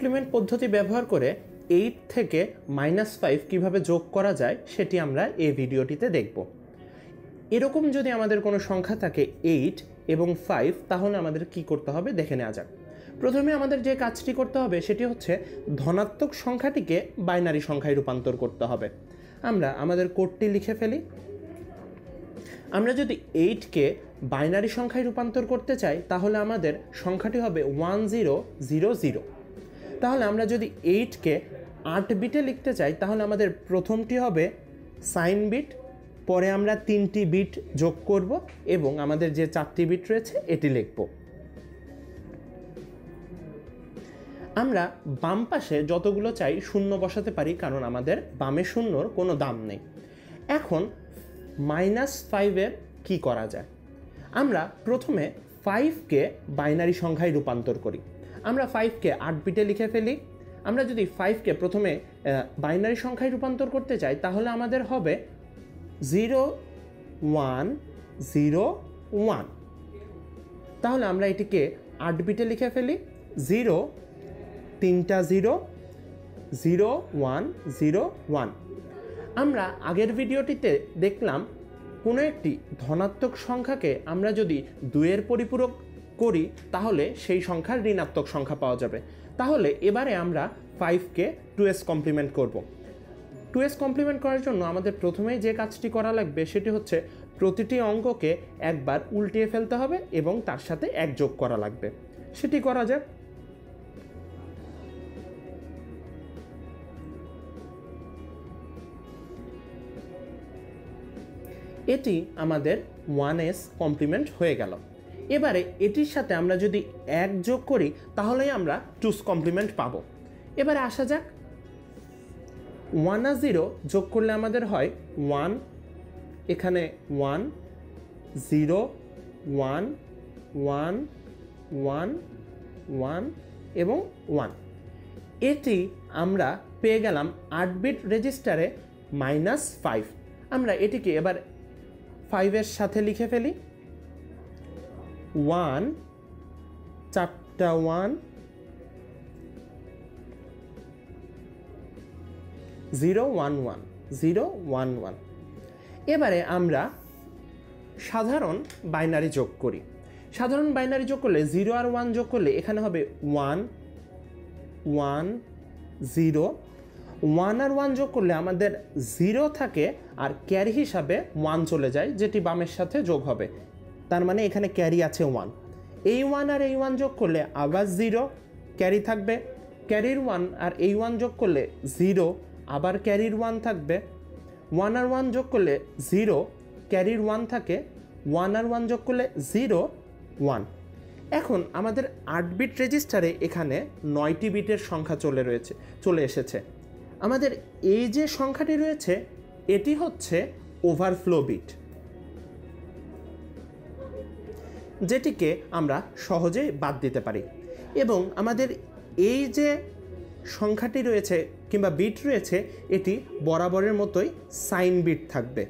Complement পদ্ধতি ব্যবহার করে 8 থেকে -5 কিভাবে যোগ করা যায় সেটি আমরা এই ভিডিওটিতে দেখব। এরকম যদি আমাদের কোনো সংখ্যা থাকে 8 এবং 5, তাহলে আমাদের কি করতে হবে দেখে নেওয়া যাক। প্রথমে আমাদের যে কাজটি করতে হবে সেটি হচ্ছে ধনাত্মক সংখ্যাটিকে বাইনারি সংখ্যায় রূপান্তর করতে হবে। আমরা আমাদের কোডটি লিখে ফেলি। আমরা যদি 8কে বাইনারি সংখ্যায় রূপান্তর করতে চাই তাহলে আমাদের সংখ্যাটি হবে 1000। তাহলে আমরা যদি 8কে 8 বিটে লিখতে চাই তাহলে আমাদের প্রথমটি হবে সাইন বিট, পরে আমরা 3টি বিট যোগ করব এবং আমাদের যে 4টি বিট রয়েছে এটি লিখব। আমরা বাম পাশে যতগুলো চাই শূন্য বসাতে পারি, কারণ আমাদের বামে শূন্যর কোনো দাম নেই। এখন -5-এর কি করা যায়? আমরা প্রথমে 5কে বাইনারি সংখ্যায় রূপান্তর করি। আমরা 5কে 8 বিটে লিখে ফেলি। আমরা যদি 5কে প্রথমে বাইনারি সংখ্যায় রূপান্তর করতে চাই তাহলে আমাদের হবে 0101। তাহলে আমরা এটিকে 8 বিটে লিখে ফেলি। 0 3টা 0 0101। আমরা আগের ভিডিওটিতে দেখলাম কোনো একটি ধনাত্মক সংখ্যাকে আমরা যদি 2-এর পরিপূরক করি তাহলে সেই সংখ্যার ঋণাত্মক সংখ্যা পাওয়া যাবে। তাহলে এবারে আমরা 5কে 2s কমপ্লিমেন্ট করব। 2s কমপ্লিমেন্ট করার জন্য আমাদের প্রথমেই যে কাজটি করা লাগবে সেটি হচ্ছে প্রতিটি অঙ্ককে একবার উল্টিয়ে ফেলতে হবে এবং তার সাথে 1 যোগ করা লাগবে। সেটি করা যাক। এটি আমাদের 1s কমপ্লিমেন্ট হয়ে গেল। এবারে এটির সাথে আমরা যদি 1 যোগ করি তাহলেই আমরা 2s কমপ্লিমেন্ট পাবো। এবারে আসা যাক। 1 আর 0 যোগ করলে আমাদের হয় 1, এখানে 1 0 1 1 1 1 এবং 1। এটি আমরা পেয়ে গেলাম 8 বিট রেজিস্টারে -5। আমরা এটিকে এবার 5-এর সাথে লিখে ফেলি। 1 4টা 1 0 1 1 0 1 1। এবারে আমরা সাধারণ বাইনারি যোগ করি। সাধারণ বাইনারি যোগ করলে 0 আর 1 যোগ করলে এখানে হবে 1 1 0। 1 আর 1 যোগ করলে আমাদের 0 থাকে আর ক্যারি হিসাবে 1 চলে যায়, যেটি বামের সাথে যোগ হবে। তার মানে এখানে ক্যারি আছে 1। এই 1 আর এই 1 যোগ করলে আবার 0 ক্যারি থাকবে। ক্যারির 1 আর এই 1 যোগ করলে 0 আবার ক্যারির 1 থাকবে। 1 আর 1 যোগ করলে 0 ক্যারির 1 থাকে। 1 আর 1 যোগ করলে 0 1। এখন আমাদের 8 বিট রেজিস্টারে এখানে 9টি বিটের সংখ্যা চলে এসেছে। আমাদের এই যে সংখ্যাটি রয়েছে এটি হচ্ছে ওভারফ্লো বিট, যেটিকে আমরা সহজেই বাদ দিতে পারি। এবং আমাদের এই যে সংখ্যাটি রয়েছে কিংবা বিট রয়েছে এটি বরাবরের মতোই সাইন বিট থাকবে।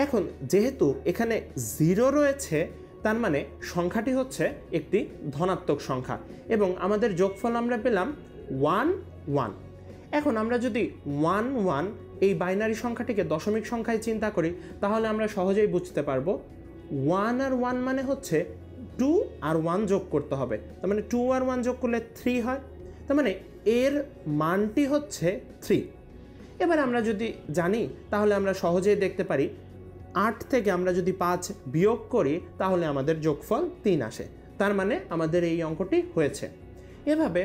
এখন যেহেতু এখানে 0 রয়েছে তার মানে সংখ্যাটি হচ্ছে একটি ধনাত্মক সংখ্যা এবং আমাদের যোগফল আমরা পেলাম 1 1। এখন আমরা যদি 1 1 এই বাইনারি সংখ্যাটিকে দশমিক সংখ্যায় চিন্তা করি তাহলে আমরা সহজেই বুঝতে পারবো 1 আর 1 মানে হচ্ছে 2 আর 1 যোগ করতে হবে। তার মানে 2 আর 1 যোগ করলে 3 হয়। তার মানে এর মানটি হচ্ছে 3। এবার আমরা যদি জানি তাহলে আমরা সহজেই দেখতে পারি 8 থেকে আমরা যদি 5 বিয়োগ করি তাহলে আমাদের যোগফল 3 আসে। তার মানে আমাদের এই অঙ্কটি হয়েছে। এভাবে